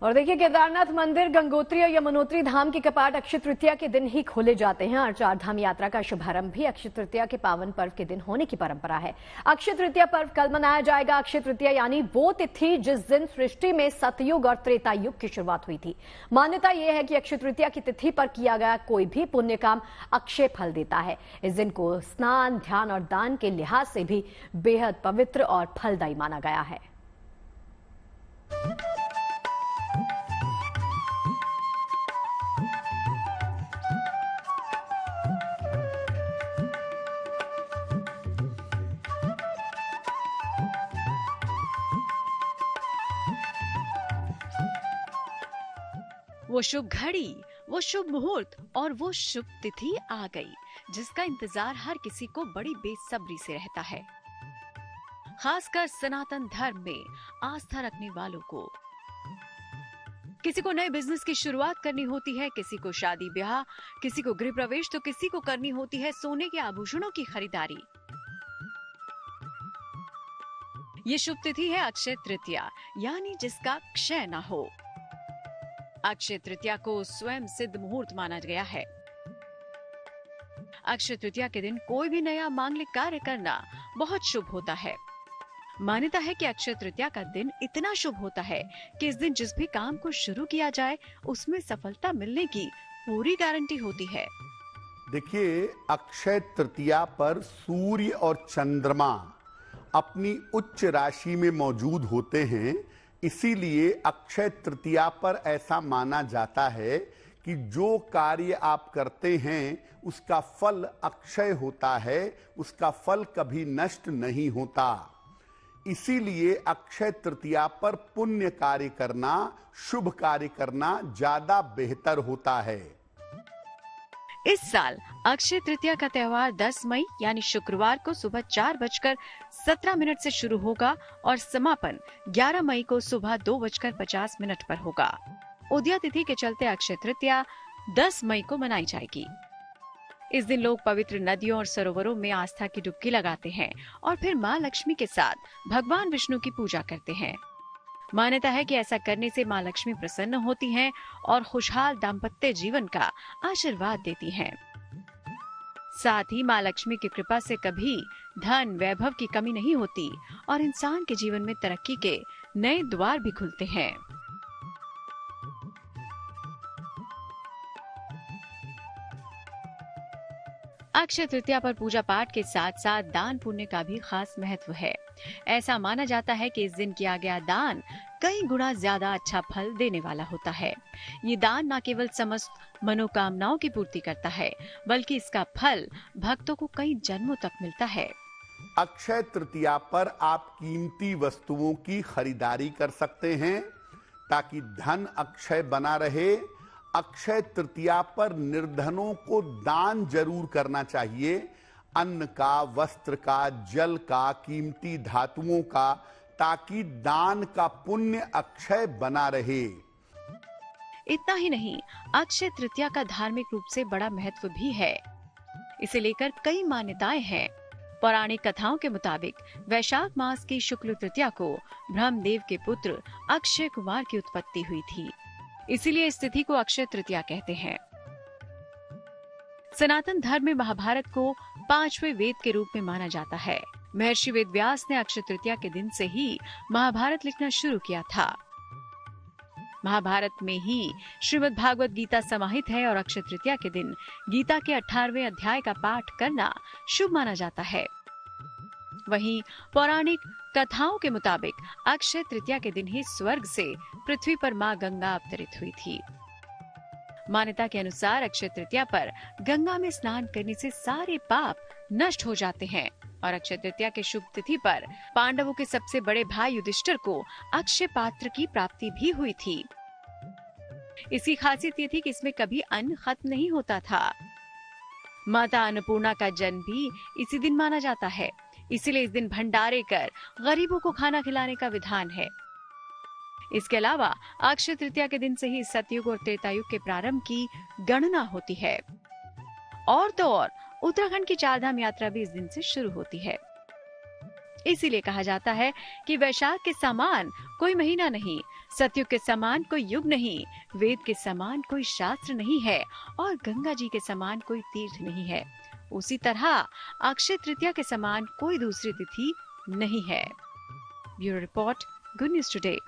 और देखिए, केदारनाथ मंदिर, गंगोत्री और यमुनोत्री धाम के कपाट अक्षय तृतीया के दिन ही खोले जाते हैं और चार धाम यात्रा का शुभारंभ भी अक्षय तृतीया के पावन पर्व के दिन होने की परंपरा है। अक्षय तृतीया पर्व कल मनाया जाएगा। अक्षय तृतीया यानी वो तिथि जिस दिन सृष्टि में सतयुग और त्रेता युग की शुरुआत हुई थी। मान्यता यह है कि अक्षय तृतीया की तिथि पर किया गया कोई भी पुण्य काम अक्षय फल देता है। इस दिन को स्नान, ध्यान और दान के लिहाज से भी बेहद पवित्र और फलदायी माना गया है। वो शुभ घड़ी, वो शुभ मुहूर्त और वो शुभ तिथि आ गई, जिसका इंतजार हर किसी को बड़ी बेसब्री से रहता है। खासकर सनातन धर्म में आस्था रखने वालों को। किसी को नए बिजनेस की शुरुआत करनी होती है, किसी को शादी ब्याह, किसी को गृह प्रवेश, तो किसी को करनी होती है सोने के आभूषणों की खरीदारी। ये शुभ तिथि है अक्षय तृतीया, यानी जिसका क्षय न हो। अक्षय तृतीया को स्वयं सिद्ध मुहूर्त माना गया है। अक्षय तृतीया के दिन कोई भी नया मांगलिक कार्य करना बहुत शुभ होता है। मान्यता है कि अक्षय तृतीया का दिन इतना शुभ होता है कि इस दिन जिस भी काम को शुरू किया जाए उसमें सफलता मिलने की पूरी गारंटी होती है। देखिए, अक्षय तृतीया पर सूर्य और चंद्रमा अपनी उच्च राशि में मौजूद होते हैं। इसीलिए अक्षय तृतीया पर ऐसा माना जाता है कि जो कार्य आप करते हैं उसका फल अक्षय होता है, उसका फल कभी नष्ट नहीं होता। इसीलिए अक्षय तृतीया पर पुण्य कार्य करना, शुभ कार्य करना ज्यादा बेहतर होता है। इस साल अक्षय तृतीया का त्योहार 10 मई यानी शुक्रवार को सुबह 4:17 से शुरू होगा और समापन 11 मई को सुबह 2:50 पर होगा। उदया तिथि के चलते अक्षय तृतीया 10 मई को मनाई जाएगी। इस दिन लोग पवित्र नदियों और सरोवरों में आस्था की डुबकी लगाते हैं और फिर माँ लक्ष्मी के साथ भगवान विष्णु की पूजा करते हैं। मान्यता है कि ऐसा करने से माँ लक्ष्मी प्रसन्न होती हैं और खुशहाल दाम्पत्य जीवन का आशीर्वाद देती हैं। साथ ही माँ लक्ष्मी की कृपा से कभी धन वैभव की कमी नहीं होती और इंसान के जीवन में तरक्की के नए द्वार भी खुलते हैं। अक्षय तृतीया पर पूजा पाठ के साथ साथ दान पुण्य का भी खास महत्व है। ऐसा माना जाता है कि इस दिन किया गया दान कई गुना ज्यादा अच्छा फल देने वाला होता है। ये दान न केवल समस्त मनोकामनाओं की पूर्ति करता है, बल्कि इसका फल भक्तों को कई जन्मों तक मिलता है। अक्षय तृतीया पर आप कीमती वस्तुओं की खरीदारी कर सकते हैं ताकि धन अक्षय बना रहे। अक्षय तृतीया पर निर्धनों को दान जरूर करना चाहिए। अन्न का, वस्त्र का, जल का, कीमती धातुओं का, ताकि दान का पुण्य अक्षय बना रहे। इतना ही नहीं, अक्षय तृतीया का धार्मिक रूप से बड़ा महत्व भी है। इसे लेकर कई मान्यताएं हैं। पौराणिक कथाओं के मुताबिक वैशाख मास की शुक्ल तृतीया को ब्रह्मदेव के पुत्र अक्षय कुमार की उत्पत्ति हुई थी। इसीलिए इस तिथि को अक्षय तृतीया कहते हैं। सनातन धर्म में महाभारत को 5वें वेद के रूप में माना जाता है। महर्षि वेदव्यास ने अक्षय तृतीया के दिन से ही महाभारत लिखना शुरू किया था। महाभारत में ही श्रीमद् भागवत गीता समाहित है और अक्षय तृतीया के दिन गीता के 18वें अध्याय का पाठ करना शुभ माना जाता है। वहीं पौराणिक कथाओं के मुताबिक अक्षय तृतीया के दिन ही स्वर्ग से पृथ्वी पर मां गंगा अवतरित हुई थी। मान्यता के अनुसार अक्षय तृतीया पर गंगा में स्नान करने से सारे पाप नष्ट हो जाते हैं और अक्षय तृतीया के शुभ तिथि पर पांडवों के सबसे बड़े भाई युधिष्ठिर को अक्षय पात्र की प्राप्ति भी हुई थी। इसकी खासियत ये थी कि इसमें कभी अन्न खत्म नहीं होता था। माता अन्नपूर्णा का जन्म भी इसी दिन माना जाता है। इसीलिए इस दिन भंडारे कर गरीबों को खाना खिलाने का विधान है। इसके अलावा अक्षय तृतीया के दिन से ही सतयुग और त्रेता युग के प्रारंभ की गणना होती है। और तो और उत्तराखंड की चारधाम यात्रा भी इस दिन से शुरू होती है। इसीलिए कहा जाता है कि वैशाख के समान कोई महीना नहीं, सतयुग के समान कोई युग नहीं, वेद के समान कोई शास्त्र नहीं है और गंगा जी के समान कोई तीर्थ नहीं है। उसी तरह अक्षय तृतीया के समान कोई दूसरी तिथि नहीं है। Bureau report, good news today.